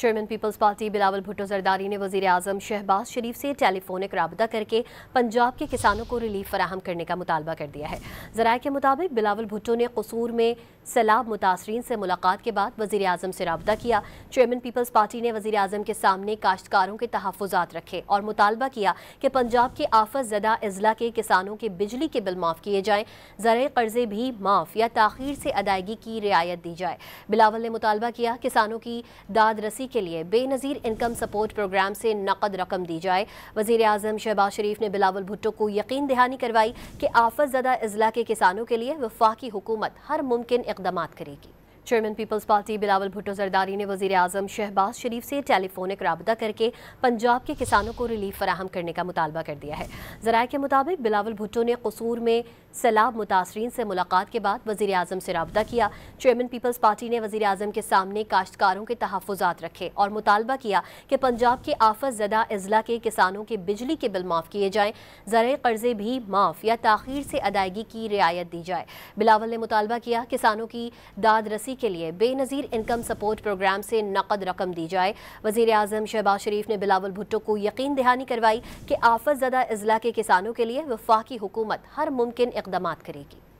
Chairman Peoples Party Bilawal Bhutto Zardari نے وزیر اعظم شہباز شریف سے ٹیلی فونک رابطہ کر کے پنجاب کے کسانوں کو ریلیف فراہم کرنے کا مطالبہ کر دیا ہے۔ ذرائع کے مطابق بلاول بھٹو نے قصور میں سیلاب متاثرین سے ملاقات کے بعد وزیر اعظم سے رابطہ کیا۔ چیئرمین پیپلز پارٹی نے وزیر اعظم کے سامنے کاشتکاروں کے تحفظات رکھے اور مطالبہ کیا کہ پنجاب کے آفت زدہ اضلاع کے کسانوں کے بجلی کے بل معاف کیے جائیں، زرعی قرضے بھی معاف یا تاخیر سے ادائیگی کی رعایت دی جائے۔ بلاول نے مطالبہ کیا کسانوں کی داد رسی کے لیے بے نظیر انکم سپورٹ پروگرام سے نقد رقم دی جائے۔ وزیر اعظم شہباز شریف نے بلاول بھٹو کو یقین دہانی کروائی کہ آفت زدہ اضلاع کے کسانوں کے لیے وفاقی حکومت ہر ممکن اقدامات کرے گی۔ چیئرمین پیپلز پارٹی بلاول بھٹو زرداری نے وزیر اعظم شہباز شریف سے ٹیلی فونک رابطہ کر کے پنجاب کے کسانوں کو ریلیف فراہم کرنے کا مطالبہ کر دیا ہے۔ ذرائع کے مطابق بلاول بھٹو نے قصور میں سیلاب متاثرین سے ملاقات کے بعد وزیر اعظم سے رابطہ کیا۔ چیئرمین پیپلز پارٹی نے وزیر اعظم کے سامنے کاشتکاروں کے تحفظات رکھے اور مطالبہ کیا کہ پنجاب کے آفت زدہ اضلاع کے کسانوں کے بجلی کے بل معاف کیے جائیں، زرعی قرضے بھی معاف یا تاخیر سے ادائیگی کی رعایت دی جائے۔ بلاول نے مطالبہ کیا کسانوں کی داد رسی کے لیے بے نظیر انکم سپورٹ پروگرام سے نقد رقم دی جائے۔ وزیر اعظم شہباز شریف نے بلاول بھٹو کو یقین دہانی کروائی کہ آفت زدہ اضلاع کے کسانوں کے لیے وفاقی حکومت ہر ممکن اقدامات کرے گی۔